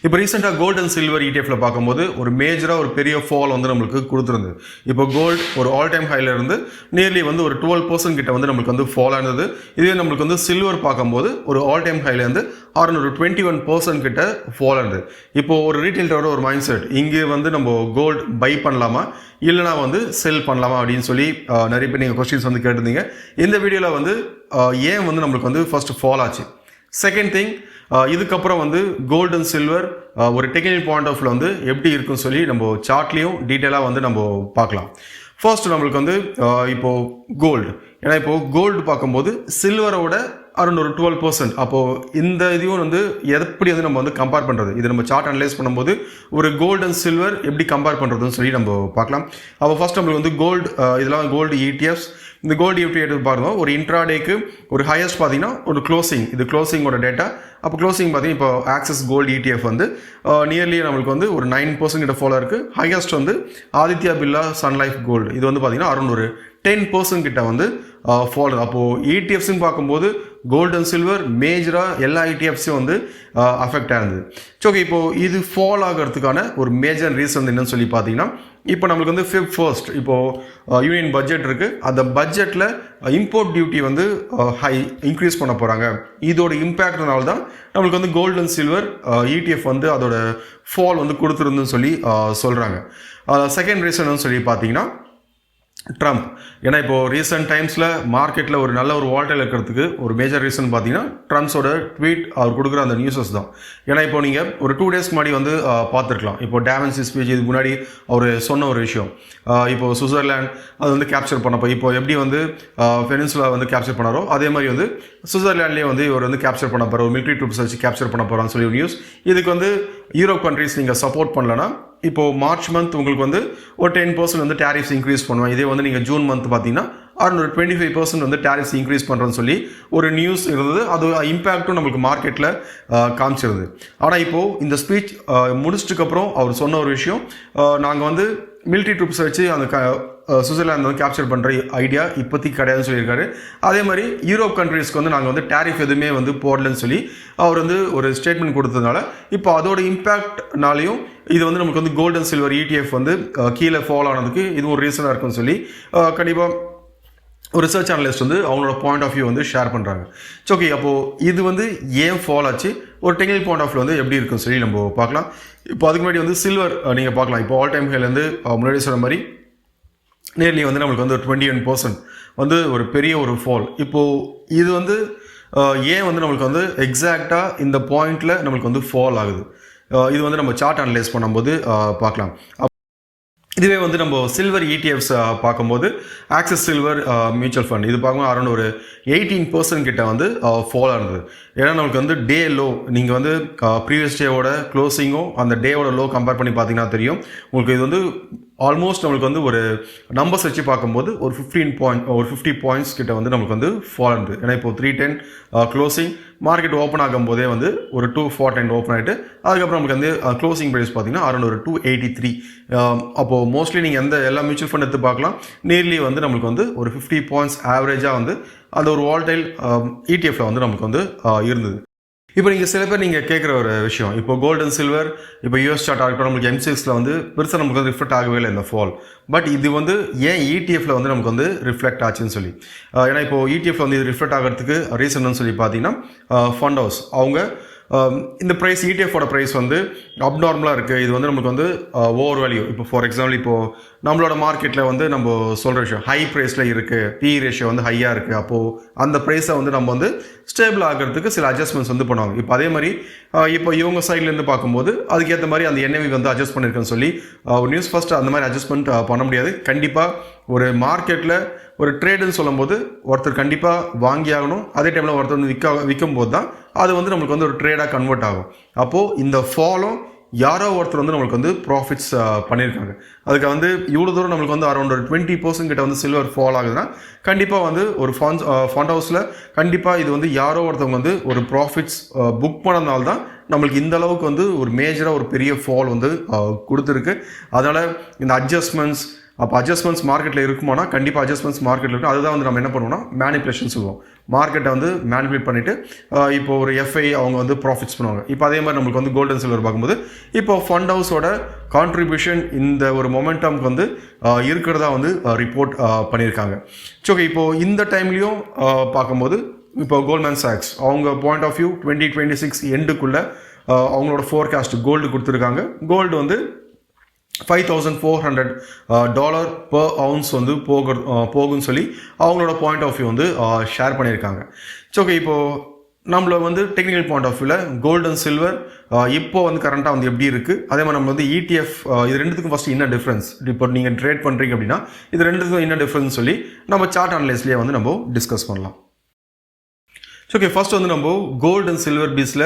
இப்போ ரீசெண்டாக gold and silver இடிஎஃப்ல பார்க்கும்போது ஒரு மேஜராக ஒரு பெரிய ஃபால் வந்து நம்மளுக்கு கொடுத்துருந்தது. இப்போ கோல்டு ஒரு ஆல் டைம் ஹைல இருந்து நியர்லி வந்து ஒரு 12% கிட்ட வந்து நம்மளுக்கு வந்து ஃபால் ஆனது. இதுவே நம்மளுக்கு வந்து சில்வர் பார்க்கும்போது ஒரு ஆல் டைம் ஹைல இருந்து 21% கிட்ட ஃபால் ஆனது. இப்போ ஒரு ரீட்டைலரோட ஒரு மைண்ட் செட், இங்கே வந்து நம்ம கோல்டு பை பண்ணலாமா இல்லைனா வந்து செல் பண்ணலாமா அப்படின்னு சொல்லி நிறைய பேர் நீங்கள் கொஸ்டின்ஸ் வந்து கேட்டிருந்தீங்க. இந்த வீடியோவில் வந்து ஏன் வந்து நம்மளுக்கு வந்து ஃபர்ஸ்ட் ஃபால் ஆச்சு, செகண்ட் திங் இதுக்கப்புறம் வந்து கோல்டு அண்ட் சில்வர் ஒரு டெக்னிக்கல் பாயிண்ட் ஆஃப் வியூ வந்து எப்படி இருக்குன்னு சொல்லி நம்ம சார்ட்லேயும் டீட்டெயிலாக வந்து நம்ம பார்க்கலாம். ஃபர்ஸ்ட் நம்மளுக்கு வந்து இப்போது கோல்டு, ஏன்னா இப்போது கோல்டு பார்க்கும்போது சில்வரோட அரௌண்ட் ஒரு 12%. அப்போது இந்த இதையும் வந்து எப்படி வந்து நம்ம வந்து கம்பேர் பண்ணுறது, இது நம்ம சார்ட் அனலைஸ் பண்ணும்போது ஒரு கோல்டு அண்ட் சில்வர் எப்படி கம்பேர் பண்ணுறதுன்னு சொல்லி நம்ம பார்க்கலாம். அப்போ ஃபர்ஸ்ட் நம்மளுக்கு வந்து கோல்டு, இதெல்லாம் கோல்டு இடிஎஃப்ஸ். இந்த கோல்டு இடிஎஃப் பாருங்க, ஒரு இன்ட்ராடேக்கு ஒரு ஹையஸ்ட் பார்த்தீங்கன்னா ஒரு க்ளோசிங், இது க்ளோசிங்கோட டேட்டா. அப்போ க்ளோசிங் பார்த்தீங்கன்னா இப்போ ஆக்சிஸ் கோல்டு இடிஎஃப் வந்து நியர்லி நம்மளுக்கு வந்து ஒரு 9% கிட்ட ஃபாலோ இருக்குது. ஹையஸ்ட் வந்து Aditya Birla Sun Life gold, இது வந்து பார்த்தீங்கன்னா அரௌண்ட் ஒரு 10% கிட்ட வந்து ஃபாலோ. அப்போது இடிஎஃப்ஸ்ன்னு பார்க்கும்போது கோல்டு அண்ட் சில்வர் மேஜராக எல்லா இடிஎஃப்ஸும் வந்து அஃபெக்ட் ஆகுது. ஓகே, இப்போது இது ஃபால் ஆகிறதுக்கான ஒரு மேஜர் ரீசன் என்னன்னு சொல்லி பார்த்தீங்கன்னா, இப்போ நம்மளுக்கு வந்து ஃபர்ஸ்ட் இப்போது யூனியன் பட்ஜெட் இருக்குது. அந்த பட்ஜெட்டில் இம்போர்ட் டியூட்டி வந்து இன்க்ரீஸ் பண்ண போகிறாங்க. இதோட இம்பேக்ட்னால தான் நம்மளுக்கு வந்து கோல்டு அண்ட் சில்வர் இடிஎஃப் வந்து அதோட ஃபால் வந்து கொடுத்துருந்துன்னு சொல்லி சொல்கிறாங்க. செகண்ட் ரீசன் சொல்லி பார்த்தீங்கன்னா ட்ரம்ப், ஏன்னா இப்போது ரீசெண்ட் டைம்ஸில் மார்க்கெட்டில் ஒரு நல்ல ஒரு வால்டைல் இருக்கிறதுக்கு ஒரு மேஜர் ரீசன் பார்த்தீங்கன்னா ட்ரம்ப்ஸோட ட்வீட், அவர் கொடுக்குற அந்த நியூஸஸ் தான். ஏன்னா இப்போ நீங்கள் ஒரு 2 days முன்னாடி வந்து பார்த்துருக்கலாம். இப்போ டேவன்சி ஸ்பீச் இதுக்கு முன்னாடி அவர் சொன்ன ஒரு விஷயம், இப்போது சுவிட்சர்லாந்து அது வந்து கேப்சர் பண்ணப்போ இப்போ எப்படி வந்து பெனின்சுலா வந்து கேப்சர் பண்ணாரோ அதே மாதிரி வந்து சுவிட்சர்லாண்ட்லேயே வந்து இவர் வந்து கேப்சர் பண்ண போகிறார், ஒரு மிலிட்ரி ட்ரூப்ஸ் வச்சு கேப்சர் பண்ண போகிறான்னு சொல்லி ஒரு நியூஸ். இதுக்கு வந்து யூரோப் கண்ட்ரிஸ் நீங்கள் சப்போர்ட் பண்ணலன்னா இப்போது மார்ச் மந்த் உங்களுக்கு வந்து ஒரு 10% வந்து டேரிஃப்ஸ் இன்க்ரீஸ் பண்ணுவோம். இதே வந்து நீங்கள் ஜூன் மந்த் பார்த்தீங்கன்னா ஒரு 25% வந்து டேரிஃப்ஸ் இன்க்ரீஸ் பண்ணுறோன்னு சொல்லி ஒரு நியூஸ் இருந்தது. அது இம்பேக்டும் நம்மளுக்கு மார்க்கெட்டில் காமிச்சிருது. ஆனால் இப்போது இந்த ஸ்பீச் முடிச்சிட்டுக்கப்புறம் அவர் சொன்ன ஒரு விஷயம், நாங்கள் வந்து மிலிட்ரி ட்ரூப்ஸை வச்சு அந்த சுவிட்சர்லாந்து வந்து கேப்சர் பண்ணுற ஐடியா இப்போதைக்கு கிடையாதுன்னு சொல்லியிருக்காரு. அதே மாதிரி யூரோப் கண்ட்ரீஸ்க்கு வந்து நாங்கள் வந்து டேரிஃப் எதுவுமே வந்து போடலன்னு சொல்லி அவர் வந்து ஒரு ஸ்டேட்மெண்ட் கொடுத்ததுனால இப்போ அதோட இம்பேக்ட்னாலையும் இது வந்து நமக்கு வந்து கோல்டு அண்ட் சில்வர் இடிஎஃப் வந்து கீழே ஃபால் ஆனதுக்கு இது ஒரு ரீசனாக இருக்குன்னு சொல்லி கண்டிப்பாக ஒரு ரிசர்ச் அனலிஸ்ட் வந்து அவங்களோட பாயிண்ட் ஆஃப் வியூ வந்து ஷேர் பண்ணுறாங்க. ஓகே, அப்போது இது வந்து ஏன் ஃபால் ஆச்சு, ஒரு டெக்னிக்கல் பாயிண்ட் ஆஃப் வியூ வந்து எப்படி இருக்குன்னு சொல்லி நம்ம பார்க்கலாம். இப்போ அதுக்கு முன்னாடி வந்து சில்வர் நீங்கள் பார்க்கலாம். இப்போ ஆல் டைம் ஹைலேருந்து முன்னாடி சொன்ன மாதிரி நேர்லி வந்து நம்மளுக்கு வந்து ஒரு 21% வந்து ஒரு பெரிய ஒரு ஃபால். இப்போது இது வந்து ஏன் வந்து நம்மளுக்கு வந்து எக்ஸாக்டாக இந்த பாயிண்டில் நம்மளுக்கு வந்து ஃபால் ஆகுது, இது வந்து நம்ம சார்ட் அனலைஸ் பண்ணும்போது பார்க்கலாம். இதுவே வந்து நம்ம சில்வர் இடிஎஃப்ஸ் பார்க்கும்போது ஆக்சிஸ் சில்வர் மியூச்சுவல் ஃபண்ட் இது பார்க்கும்போது அரௌண்ட் ஒரு 18% கிட்ட வந்து ஃபால் ஆனது. ஏன்னா நம்மளுக்கு வந்து டே லோ, நீங்கள் வந்து ப்ரீவியஸ் டேவோட க்ளோசிங்கும் அந்த டேவோட லோ கம்பேர் பண்ணி பார்த்தீங்கன்னா தெரியும் உங்களுக்கு. இது வந்து ஆல்மோஸ்ட் நம்மளுக்கு வந்து ஒரு நம்பர்ஸ் வச்சு பார்க்கும்போது ஒரு 50 பாயிண்ட்ஸ் கிட்ட வந்து நம்மளுக்கு வந்து ஃபால் ஆனது. ஏன்னா இப்போ 310 க்ளோசிங், மார்க்கெட் ஓப்பன் ஆகும்போதே வந்து ஒரு 240 ஓப்பன் ஆகிட்டு அதுக்கப்புறம் நமக்கு வந்து க்ளோசிங் ப்ரைஸ் பார்த்தீங்கன்னா அரௌண்ட் ஒரு 283. அப்போது மோஸ்ட்லி நீங்கள் எல்லா மியூச்சுவல் ஃபண்ட் எடுத்து பார்க்கலாம், நியர்லி வந்து நம்மளுக்கு வந்து ஒரு 50 பாயிண்ட்ஸ் ஆவரேஜாக வந்து அந்த ஒரு வால்டைல் இடிஎஃப்ல வந்து நமக்கு வந்து இருந்தது. இப்போ நீங்கள் சில பேர் நீங்கள் கேட்குற ஒரு விஷயம், இப்போ கோல்டு அண்ட் சில்வர் இப்போ யூஎஸ் சார்ட் ஆகட்டும் நம்மளுக்கு M6ல வந்து பெருசாக நமக்கு வந்து ரிஃப்ளெக்ட் ஆகவே இல்லை இந்த ஃபால். பட் இது வந்து ஏன் இடிஎஃப்ல வந்து நமக்கு வந்து ரிஃப்ளெக்ட் ஆச்சுன்னு சொல்லி, ஏன்னா இப்போ இடிஎஃப்ல வந்து இது ரிஃப்ளெக்ட் ஆகிறதுக்கு ரீசன்னு சொல்லி பார்த்தீங்கன்னா ஃபண்ட் ஹவுஸ் அவங்க இந்த ப்ரைஸ் இடிஎஃபோட ப்ரைஸ் வந்து அப்நார்மலாக இருக்குது. இது வந்து நமக்கு வந்து ஓவர் வேல்யூ. இப்போ ஃபார் எக்ஸாம்பிள் இப்போது நம்மளோட மார்க்கெட்டில் வந்து நம்ம சொல்கிற விஷயம் ஹை ப்ரைஸில் இருக்குது, பி ரேஷியோ வந்து ஹையாக இருக்குது. அப்போது அந்த ப்ரைஸை வந்து நம்ம வந்து ஸ்டேபிள் ஆகிறதுக்கு சில அட்ஜஸ்ட்மெண்ட்ஸ் வந்து பண்ணுவாங்க. இப்போ அதே மாதிரி இப்போ இவங்க சைட்லேருந்து பார்க்கும்போது அதுக்கேற்ற மாதிரி அந்த NAV வந்து அட்ஜஸ்ட் பண்ணியிருக்கேன்னு சொல்லி ஒரு நியூஸ் ஃபர்ஸ்ட் அந்த மாதிரி அட்ஜஸ்ட்மெண்ட் பண்ண முடியாது. கண்டிப்பாக ஒரு மார்க்கெட்டில் ஒரு ட்ரேடுன்னு சொல்லும்போது ஒருத்தர் கண்டிப்பாக வாங்கி ஆகணும், அதே டைமில் ஒருத்தர் வந்து விற்கும் போது தான் அது வந்து நம்மளுக்கு வந்து ஒரு ட்ரேடாக கன்வெர்ட் ஆகும். அப்போது இந்த ஃபாலும் யாரோ ஒருத்தர் வந்து நம்மளுக்கு வந்து ப்ராஃபிட்ஸ் பண்ணியிருக்காங்க. அதுக்கு வந்து இவ்வளோ தூரம் நம்மளுக்கு வந்து அரௌண்ட் ஒரு 20% கிட்ட வந்து சில்வர் ஃபால் ஆகுதுன்னா கண்டிப்பாக வந்து ஒரு ஃபண்ட் ஹவுஸில் கண்டிப்பாக இது வந்து யாரோ ஒருத்தவங்க வந்து ஒரு ப்ராஃபிட்ஸ் புக் பண்ணதுனால தான் நம்மளுக்கு இந்த அளவுக்கு வந்து ஒரு மேஜராக ஒரு பெரிய ஃபால் வந்து கொடுத்துருக்கு. அதனால் இந்த அட்ஜஸ்ட்மெண்ட்ஸ் அப்போ அட்ஜஸ்ட்மெண்ட்ஸ் மார்க்கெட்டில் இருக்குமானா கண்டிப்பாக அட்ஜஸ்ட்மெண்ட்ஸ் மார்க்கெட்டில் இருக்கும். அதுதான் வந்து நம்ம என்ன பண்ணுவோம்னா மேனிப்புலேஷன் சொல்லுவோம். மார்க்கெட்டை வந்து மேனிப்புலேட் பண்ணிவிட்டு இப்போ ஒரு எஃப்ஐ அவங்க வந்து ப்ராஃபிட்ஸ் பண்ணுவாங்க. இப்போ அதே மாதிரி நம்மளுக்கு வந்து கோல்டு அண்ட் சில்வர் பார்க்கும்போது இப்போ ஃபண்ட் ஹவுஸோட கான்ட்ரிபியூஷன் இந்த ஒரு மொமெண்டம்க்கு வந்து இருக்கிறதா வந்து ரிப்போர்ட் பண்ணியிருக்காங்க. ஓகே, இப்போது இந்த டைம்லேயும் பார்க்கும்போது இப்போ கோல்ட்மேன் சாக்ஸ் அவங்க பாயிண்ட் ஆஃப் வியூ 2026 எண்டுக்குள்ளே அவங்களோட ஃபோர்காஸ்ட் கோல்டு கொடுத்துருக்காங்க. கோல்டு வந்து $5,400 per ounce வந்து போகும்னு சொல்லி அவங்களோட பாயிண்ட் ஆஃப் வியூ வந்து ஷேர் பண்ணியிருக்காங்க. ஓகே, இப்போது நம்மள வந்து டெக்னிக்கல் பாயிண்ட் ஆஃப் வியூவில் கோல்டு அண்ட் சில்வர் இப்போ வந்து கரண்ட்டாக வந்து எப்படி இருக்குது, அதே மாதிரி நம்ம வந்து ETF இது ரெண்டுத்துக்கும் ஃபஸ்ட்டு என்ன டிஃப்ரென்ஸ், இப்போ நீங்கள் ட்ரேட் பண்ணுறீங்க அப்படின்னா இது ரெண்டுத்துக்கும் என்ன டிஃப்ரென்ஸ் சொல்லி நம்ம சார்ட் அனலைஸ்லேயே வந்து நம்ம டிஸ்கஸ் பண்ணலாம். ஓகே, ஃபர்ஸ்ட் வந்து நம்ம கோல்டு அண்ட் சில்வர் பீஸில்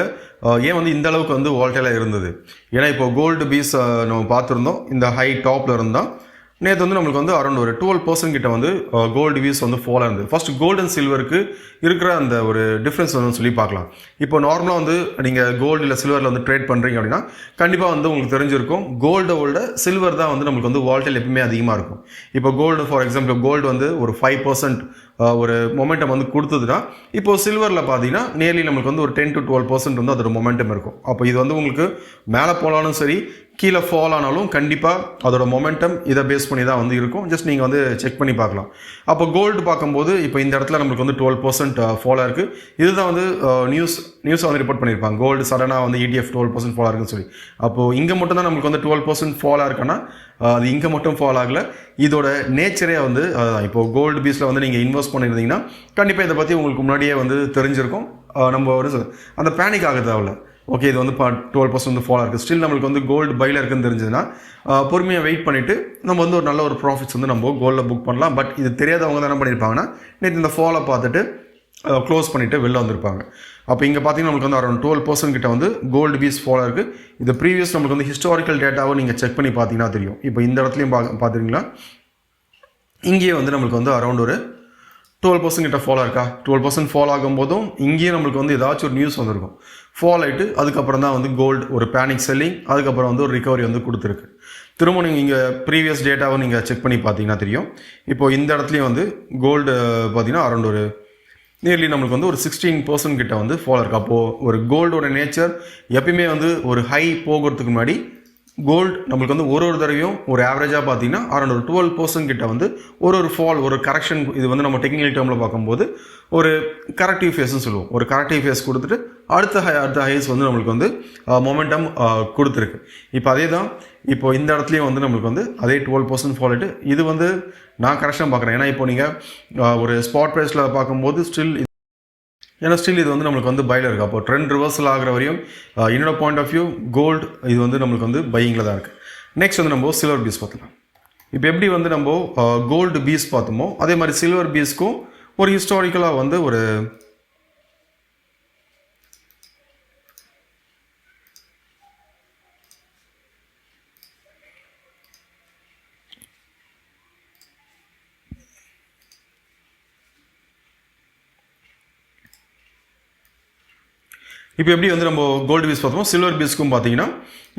ஏன் வந்து இந்த அளவுக்கு வந்து வால்டைலாக இருந்தது. ஏன்னா இப்போ கோல்டு பீஸ் நம்ம பார்த்துருந்தோம் இந்த ஹை டாப்பில் இருந்தால் நேற்று வந்து நம்மளுக்கு வந்து அரௌண்ட் ஒரு 12% கிட்ட வந்து கோல்டு பீஸ் வந்து ஃபாலாக இருந்தது. ஃபர்ஸ்ட் கோல்டு அண்ட் சில்வருக்கு இருக்கிற அந்த ஒரு டிஃப்ரென்ஸ் வந்து சொல்லி பார்க்கலாம். இப்போ நார்மலாக வந்து நீங்கள் கோல்டு இல்லை சில்வரில் வந்து ட்ரேட் பண்ணுறீங்க அப்படின்னா கண்டிப்பாக வந்து உங்களுக்கு தெரிஞ்சிருக்கும் கோல்டோட சில்வர் தான் வந்து நம்மளுக்கு வந்து வால்டைல் எப்பவுமே அதிகமாக இருக்கும். இப்போ கோல்டு ஃபார் எக்ஸாம்பிள் கோல்டு வந்து ஒரு 5% ஒரு மொமெண்டம் வந்து கொடுத்ததுன்னா இப்போ சில்வரில் பார்த்தீங்கன்னா நியர்லி நம்மளுக்கு வந்து ஒரு 10 to 12% வந்து அதோட மொமெண்டம் இருக்கும். அப்போ இது வந்து உங்களுக்கு மேலே போனாலும் சரி கீழே ஃபால் ஆனாலும் கண்டிப்பாக அதோட மொமெண்டம் இதை பேஸ் பண்ணி தான் வந்து இருக்கும். ஜஸ்ட் நீங்கள் வந்து செக் பண்ணி பார்க்கலாம். அப்போ கோல்டு பார்க்கும்போது இப்போ இந்த இடத்துல நம்மளுக்கு வந்து 12% ஃபாலாக இருக்குது. இதுதான் வந்து நியூஸ் வந்து ரிப்போர்ட் பண்ணியிருப்பாங்க கோல்டு சடனாக வந்து ETF 12% ஃபாலாக இருக்குன்னு சொல்லி. அப்போது இங்கே மட்டும் தான் நம்மளுக்கு வந்து 12% ஃபாலாக இருக்குன்னா அது இங்கே மட்டும் ஃபால் ஆகலை, இதோட நேச்சரே வந்து இப்போது கோல்டு பீஸில் வந்து நீங்கள் இன்வெஸ்ட் பண்ணியிருந்தீங்கன்னா கண்டிப்பாக இதை பற்றி உங்களுக்கு முன்னாடியே வந்து தெரிஞ்சிருக்கும். நம்ம ஒரு அந்த பேனிக் ஆக தேவையில்ல. ஓகே, இது வந்து 12% வந்து ஃபாலாக இருக்குது, ஸ்டில் நம்மளுக்கு வந்து கோல்டு பையில் இருக்குன்னு தெரிஞ்சதுன்னா பொறுமையாக வெயிட் பண்ணிவிட்டு நம்ம வந்து ஒரு நல்ல ஒரு ப்ராஃபிட்ஸ் வந்து நம்ம கோல்டில் புக் பண்ணலாம். பட் இது தெரியாதவங்க தான் என்ன பண்ணியிருப்பாங்கன்னா நேற்று இந்த ஃபாலை பார்த்துட்டு க்ளோஸ் பண்ணிவிட்டு வெளில வந்திருப்பாங்க. அப்போ இங்கே பார்த்தீங்கன்னா நம்மளுக்கு வந்து அரௌண்ட் 12% கிட்ட வந்து கோல்டு பீஸ் ஃபாலாக இருக்குது. இது ப்ரீவியஸ் நம்மளுக்கு வந்து ஹிஸ்டாரிக்கல் டேட்டாவை நீங்கள் செக் பண்ணி பார்த்தீங்கன்னா தெரியும். இப்போ இந்த இடத்துலையும் பார்த்துருங்களா இங்கேயே வந்து நம்மளுக்கு வந்து அரௌண்ட் ஒரு 12% கிட்ட ஃபாலாக இருக்கா. 12% ஃபால் ஆகும்போதும் இங்கேயும் நம்மளுக்கு வந்து ஏதாச்சும் ஒரு நியூஸ் வந்திருக்கும். ஃபால் ஆகிட்டு அதுக்கப்புறம் தான் வந்து கோல்டு ஒரு பேனிக் செல்லிங், அதுக்கப்புறம் வந்து ஒரு ரிகவரி வந்து கொடுத்துருக்கு. திரும்ப நீங்கள் இங்கே ப்ரீவியஸ் டேட்டாவை நீங்கள் செக் பண்ணி பார்த்தீங்கன்னா தெரியும். இப்போது இந்த இடத்துலையும் வந்து கோல்டு பார்த்தீங்கன்னா அரௌண்ட் ஒரு நியர்லி நம்மளுக்கு வந்து ஒரு 16% கிட்ட வந்து ஃபால் இருக்குது. அப்போது ஒரு கோல்டோட நேச்சர் எப்பயுமே வந்து ஒரு ஹை போகிறதுக்கு முன்னாடி கோல்டு நம்மளுக்கு வந்து ஒரு தடவையும் ஒரு ஆவரேஜாக பார்த்தீங்கன்னா அரௌண்ட் ஒரு 12% கிட்ட வந்து ஒரு ஃபால் ஒரு கரெக்ஷன், இது வந்து நம்ம டெக்னிக்கல் டேர்மில் பார்க்கும்போது ஒரு கரெக்டிவ் ஃபேஸ்ன்னு சொல்லுவோம். ஒரு கரெக்டிவ் ஃபேஸ் கொடுத்துட்டு அடுத்த ஹைஸ் வந்து நம்மளுக்கு வந்து மொமெண்டம் கொடுத்துருக்கு. இப்போ அதே தான் இப்போ இந்த இடத்துலையும் வந்து நம்மளுக்கு வந்து அதே 12% ஃபால் ஆகிட்டு இது வந்து நான் கரெக்ஷன் பார்க்குறேன். ஏன்னா இப்போ நீங்கள் ஒரு ஸ்பாட் ப்ரைஸில் பார்க்கும்போது ஸ்டில் இது வந்து நம்மளுக்கு வந்து பையில் இருக்குது. அப்போ ட்ரெண்ட் ரிவர்சல் ஆகிற வரையும் என்னோட பாயிண்ட் ஆஃப் வியூ கோல்டு இது வந்து நம்மளுக்கு வந்து பையிங்கில் தான் இருக்குது. நெக்ஸ்ட் வந்து நம்ம சில்வர் பீஸ் பார்த்துக்கலாம். இப்போ எப்படி வந்து நம்ம கோல்டு பீஸ் பார்த்தோமோ அதே மாதிரி சில்வர் பீஸ்க்கும் ஒரு ஹிஸ்டாரிக்கலாக வந்து ஒரு இப்போ எப்படி வந்து நம்ம கோல்டு பீஸ் பார்த்தோமோ சில்வர் பீஸ்க்கும் பார்த்தீங்கன்னா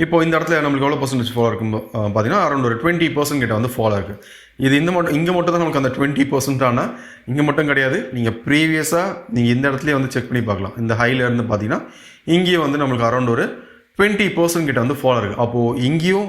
இப்போ இந்த இடத்துல நம்மளுக்கு எவ்வளோ பர்சன்டேஜ் ஃபாலோ இருக்கும் பார்த்தீங்கன்னா அரௌண்ட் ஒரு 20% கிட்ட வந்து ஃபாலோ இருக்குது. இது இங்கே மட்டும் தான் நமக்கு அந்த 20% ஆனால் இங்கே மட்டும் கிடையாது. நீங்கள் ப்ரீவியஸாக நீங்கள் இந்த இடத்துலேயே வந்து செக் பண்ணி பார்க்கலாம். இந்த ஹையில் இருந்து பார்த்தீங்கன்னா இங்கேயும் வந்து நம்மளுக்கு அரௌண்ட் ஒரு 20% கிட்ட வந்து ஃபாலோ இருக்குது. அப்போது இங்கேயும்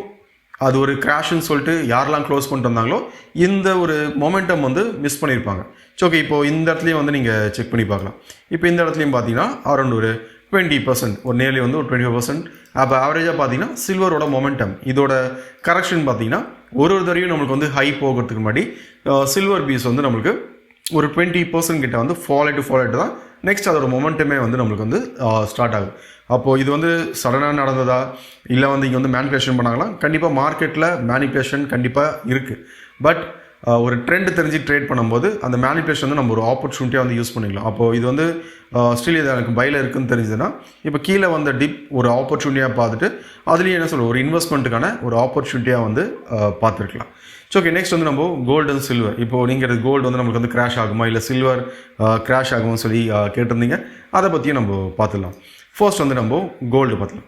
அது ஒரு கிராஷ்னு சொல்லிட்டு யாரெல்லாம் க்ளோஸ் பண்ணிட்டு வந்தாங்களோ இந்த ஒரு மொமெண்டம் வந்து மிஸ் பண்ணியிருப்பாங்க. ஓகே, இப்போது இந்த இடத்துலையும் வந்து நீங்கள் செக் பண்ணி பார்க்கலாம். இப்போ இந்த இடத்துலையும் பார்த்தீங்கன்னா அரௌண்ட் ஒரு 20% ஒரு நியர்லி வந்து ஒரு 25%. அப்போ ஆவரேஜாக பார்த்தீங்கன்னா சில்வரோட மொமெண்டம் இதோட கரெக்ஷன் பார்த்தீங்கன்னா ஒரு தடவையும் நம்மளுக்கு வந்து ஹை போகிறதுக்கு முன்னாடி சில்வர் பீஸ் வந்து நம்மளுக்கு ஒரு 20% கிட்ட வந்து ஃபால் ஆகிட்டு தான் நெக்ஸ்ட் அதோட மொமெண்டமே வந்து நம்மளுக்கு வந்து ஸ்டார்ட் ஆகுது. அப்போது இது வந்து சடனாக நடந்ததா இல்லை வந்து இங்கே வந்து மேனிபுலேஷன் பண்ணாங்களா? கண்டிப்பாக மார்க்கெட்டில் மேனிபுலேஷன் கண்டிப்பாக இருக்குது. பட் ஒரு ட்ரெண்ட் தெரிஞ்சு ட்ரேட் பண்ணும்போது அந்த மேனிபுலேஷன் வந்து நம்ம ஒரு ஆப்பர்ச்சுனிட்டியாக வந்து யூஸ் பண்ணிக்கலாம். அப்போது இது வந்து ஸ்டில் இது எனக்கு பையில் இருக்குன்னு தெரிஞ்சதுன்னா இப்போ கீழே வந்த டிப் ஒரு ஆப்பர்ச்சுனிட்டியாக பார்த்துட்டு அதுலேயும் என்ன சொல்லுவோம் ஒரு இன்வெஸ்ட்மெண்ட்டுக்கான ஒரு ஆப்பர்ச்சுனிட்டியாக வந்து பார்த்துருக்கலாம். ஓகே, நெக்ஸ்ட் வந்து நம்ம கோல்டு அண்ட் சில்வர். இப்போது நீங்கள் கோல்டு வந்து நமக்கு வந்து கிராஷ் ஆகுமா இல்லை சில்வர் கிராஷ் ஆகும்னு சொல்லி கேட்டிருந்தீங்க. அதை பற்றியும் நம்ம பார்த்துடலாம். ஃபர்ஸ்ட் வந்து நம்ம கோல்டு பார்த்துலாம்.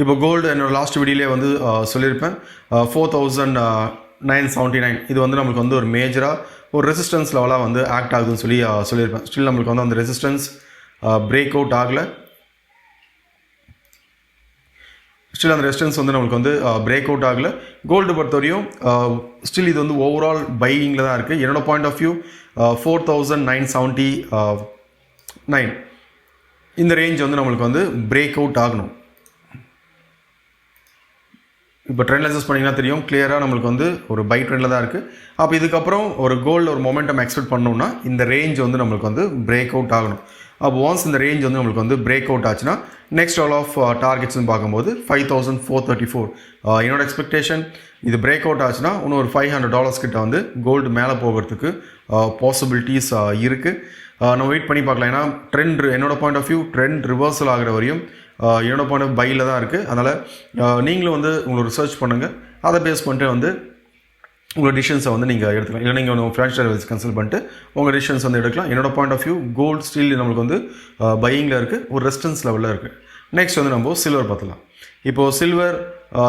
இப்போ கோல்டு என்னோட லாஸ்ட் வீடியோலே வந்து சொல்லியிருப்பேன் 4979 இது வந்து நம்மளுக்கு வந்து ஒரு மேஜராக ஒரு ரெசிஸ்டன்ஸ் லெவலாக வந்து ஆக்ட் ஆகுதுன்னு சொல்லியிருப்பேன். ஸ்டில் நம்மளுக்கு வந்து அந்த ரெசிஸ்டன்ஸ் பிரேக் அவுட் ஆகலை. ஸ்டில் அந்த ரெசிஸ்டன்ஸ் வந்து நம்மளுக்கு வந்து பிரேக் அவுட் ஆகலை. கோல்டு பொறுத்தவரையும் ஸ்டில் இது வந்து ஓவரால் பையிங்கில் தான் இருக்குது. என்னோட பாயிண்ட் ஆஃப் வியூ 4979 இந்த ரேஞ்ச் வந்து நம்மளுக்கு வந்து பிரேக் அவுட் ஆகணும். இப்போ ட்ரெண்ட் அசஸ் பண்ணிங்கன்னா தெரியும், கிளியராக நம்மளுக்கு வந்து ஒரு பை ட்ரெண்டில் தான் இருக்குது. அப்போ இதுக்கப்புறம் ஒரு கோல்டு ஒரு மொமெண்டம் எக்ஸ்பெக்ட் பண்ணோம்னா இந்த ரேஞ்ச் வந்து நம்மளுக்கு வந்து பிரேக் அவுட் ஆகணும். அப்போ ஒன்ஸ் இந்த ரேஞ்ச் வந்து நம்மளுக்கு வந்து பிரேக் அவுட் ஆச்சுன்னா நெக்ஸ்ட் ஆல் ஆஃப் டார்கெட்ஸ்னு பார்க்கும்போது 5434. என்னோட எக்ஸ்பெக்டேஷன் இது பிரேக் அவுட் ஆச்சுன்னா இன்னும் ஒரு $500 கிட்ட வந்து கோல்டு மேலே போகிறதுக்கு பாசிபிலிட்டிஸ் இருக்குது. நம்ம வெயிட் பண்ணி பார்க்கலாம். ஏன்னா ட்ரெண்ட் என்னோட point of view trend reversal ஆகிற வரையும் என்னோட பாயிண்ட் ஆஃப் பையில் தான் இருக்குது. அதனால் நீங்களும் வந்து உங்களோட ரிசர்ச் பண்ணுங்கள். அதை பேஸ் பண்ணிட்டு வந்து உங்களோட டிசிஷன்ஸை வந்து நீங்கள் எடுத்துக்கலாம். இல்லை நீங்கள் உங்கள் ஃபினான்ஷியல் அட்வைஸ் கன்சல்ட் பண்ணிட்டு உங்கள் டிசிஷன்ஸ் வந்து எடுக்கலாம். என்னோட point of view gold still நம்மளுக்கு வந்து பையிங்கில் இருக்குது, ஒரு ரெசிஸ்டன்ஸ் லெவலில் இருக்குது. நெக்ஸ்ட் வந்து நம்ம சில்வர் பார்த்துலாம். இப்போது சில்வர்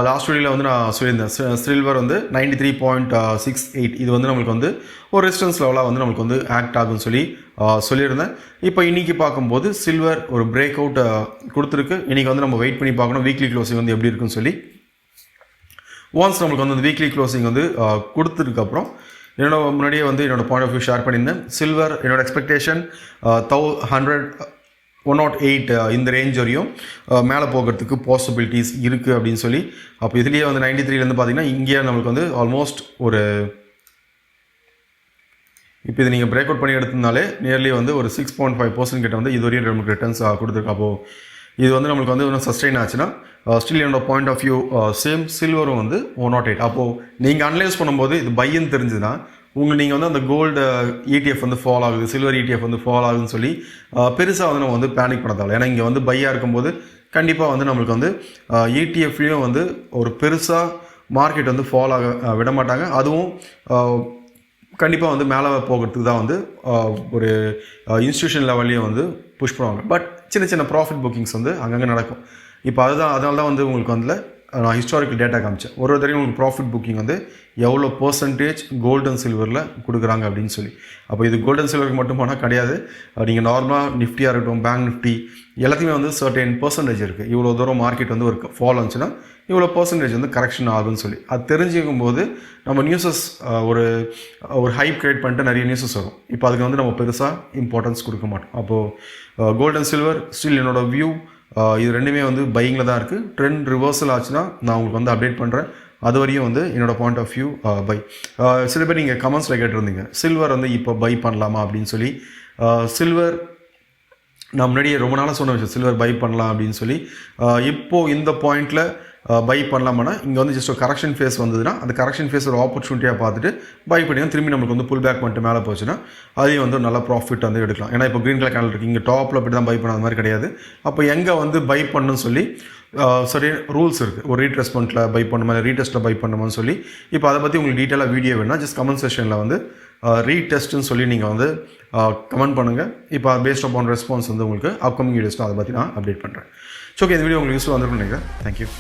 லாஸ்ட் வீடியோவில் வந்து நான் சொல்லியிருந்தேன், சில்வர் வந்து 93.68 இது வந்து நம்மளுக்கு வந்து ஒரு ரெசிஸ்டன்ஸ் லெவலாக வந்து நம்மளுக்கு வந்து ஆக்ட் ஆகும்னு சொல்லியிருந்தேன். இப்போ இன்றைக்கி பார்க்கும்போது சில்வர் ஒரு பிரேக் அவுட் கொடுத்துருக்கு. இன்றைக்கி வந்து நம்ம வெயிட் பண்ணி பார்க்கணும் வீக்லி க்ளோசிங் வந்து எப்படி இருக்குன்னு சொல்லி. ஒன்ஸ் நம்மளுக்கு வந்து வீக்லி க்ளோசிங் வந்து கொடுத்ததுக்கப்புறம் என்னோட முன்னாடியே வந்து என்னோடய பாயிண்ட் ஆஃப் வியூ ஷேர் பண்ணியிருந்தேன். சில்வர் என்னோடய எக்ஸ்பெக்டேஷன் 108 இந்த ரேஞ்ச் வரையும் மேலே போகிறதுக்கு பாசிபிலிட்டிஸ் இருக்குது அப்படின்னு சொல்லி. அப்போ இதுலேயே வந்து 93லேருந்து பார்த்தீங்கன்னா இங்கேயே நம்மளுக்கு வந்து ஆல்மோஸ்ட் ஒரு இப்போ இது நீங்கள் பிரேக் அவுட் பண்ணி எடுத்ததுனாலே நியர்லி வந்து ஒரு 6.5% கிட்ட வந்து இது வரையும் நமக்கு ரிட்டர்ன்ஸ் கொடுத்துருக்கு. அப்போது இது வந்து நம்மளுக்கு வந்து இன்னும் சஸ்டெயின் ஆச்சுன்னா ஸ்டில் என்னோட பாயிண்ட் ஆஃப் வியூ சேம் சில்வரும் வந்து 108. அப்போது நீங்கள் அனலைஸ் பண்ணும்போது இது பையன்னு தெரிஞ்சுதுன்னா நீங்கள் வந்து அந்த கோல்டு ETF வந்து ஃபால் ஆகுது, சில்வர் ETF வந்து ஃபால் ஆகுதுன்னு சொல்லி பெருசாக வந்து நம்ம வந்து பேனிக் பண்ண தேவை. ஏன்னா இங்கே வந்து பையாக இருக்கும்போது கண்டிப்பாக வந்து நம்மளுக்கு வந்து ETFலையும் வந்து ஒரு பெருசாக மார்க்கெட் வந்து ஃபால் ஆக விட மாட்டாங்க. அதுவும் கண்டிப்பாக வந்து மேலே போகிறதுக்கு தான் வந்து ஒரு இன்ஸ்டியூஷன் லெவல்லையும் வந்து புஷ் பண்ணுவாங்க. பட் சின்ன சின்ன ப்ராஃபிட் புக்கிங்ஸ் வந்து அங்கங்கே நடக்கும். இப்போ அதனால தான் வந்து உங்களுக்கு வந்து நான் ஹிஸ்டாரிக்கல் டேட்டா காமிச்சேன். ஒரு தடவையும் உங்களுக்கு ப்ராஃபிட் புக்கிங் வந்து எவ்வளோ பர்சன்டேஜ் கோல்டு அண்ட் சில்வரில் கொடுக்குறாங்க அப்படின்னு சொல்லி. அப்போ இது கோல்டு அண்ட் சில்வருக்கு மட்டும் போனால் கிடையாது. நீங்கள் நார்மலாக நிஃப்டியாக இருக்கட்டும், பேங்க் நிஃப்டி எல்லாத்தையுமே வந்து சர்டன் பர்சன்டேஜ் இருக்குது. இவ்வளோ தூரம் மார்க்கெட் வந்து ஒரு ஃபால் ஆச்சுன்னா இவ்வளோ பர்சன்டேஜ் வந்து கரெக்ஷன் ஆகுதுன்னு சொல்லி அது தெரிஞ்சுக்கும் போது நம்ம நியூஸஸ் ஒரு ஹைப் கிரியேட் பண்ணிட்டு நிறைய நியூஸஸ் வரும். இப்போ அதுக்கு வந்து நம்ம பெருசாக இம்பார்ட்டன்ஸ் கொடுக்க மாட்டோம். அப்போது கோல்டு அண்ட் சில்வர் ஸ்டில் என்னோட வியூ இது ரெண்டுமே வந்து பையிங்கில் தான் இருக்குது. ட்ரெண்ட் ரிவர்சல் ஆச்சுன்னா நான் உங்களுக்கு வந்து அப்டேட் பண்ணுறேன். அது வரையும் வந்து என்னோடய பாயிண்ட் ஆஃப் வியூ பை. சில பேர் நீங்கள் கமெண்ட்ஸில் கேட்டிருந்தீங்க சில்வர் வந்து இப்போ பை பண்ணலாமா அப்படின்னு சொல்லி. சில்வர் நான் முன்னாடியே ரொம்ப நாளாக சொன்ன விஷயம், சில்வர் பை பண்ணலாம் அப்படின்னு சொல்லி. இப்போது இந்த பாயிண்டில் பை பண்ணலாமான்னா இங்கே வந்து ஜஸ்ட் ஒரு கரெக்ஷன் ஃபேஸ் வந்ததுன்னா அந்த கரெக்ஷன் ஃபேஸ் ஒரு ஆப்பர்ச்சுனிட்டியாக பார்த்துட்டு பை பண்ணிங்கன்னா திரும்பி நம்மளுக்கு வந்து புல் பேக் பண்ணிட்டு மேலே போச்சுன்னா அதையும் வந்து நல்ல ப்ராஃபிட் வந்து எடுக்கலாம். ஏன்னா இப்போ க்ரீன் கலர் கேண்டில் இருக்குது, இங்கே டாப்பில் அப்படி தான் பை பண்ணாத மாதிரி கிடையாது. அப்போ எங்கே வந்து பை பண்ணணும்னு சொல்லி சரி ரூல்ஸ் இருக்குது. ஒரு ரீட்ரெஸ்மெண்ட்டில் பை பண்ணுமா, ரீடெஸ்ட்டில் பை பண்ணுமான்னு சொல்லி. இப்போ அதை பற்றி உங்களுக்கு டீட்டெயிலாக வீடியோ வேணும்னா ஜஸ்ட் கமெண்ட் செக்ஷனில் வந்து ரீடெஸ்ட்டுன்னு சொல்லி நீங்கள் வந்து கமெண்ட் பண்ணுங்கள். இப்போ பேஸ்ட் அப்பான் ரெஸ்பான்ஸ் வந்து உங்களுக்கு அப்கமிங் வீடியோஸில் அதை பற்றி நான் அப்டேட் பண்ணுறேன். ஸோ ஓகே, இந்த வீடியோ உங்களுக்கு யூஸ்ஃபுல்லாக வந்துருக்குன்னு நினைக்கிறேன். தேங்க்யூ.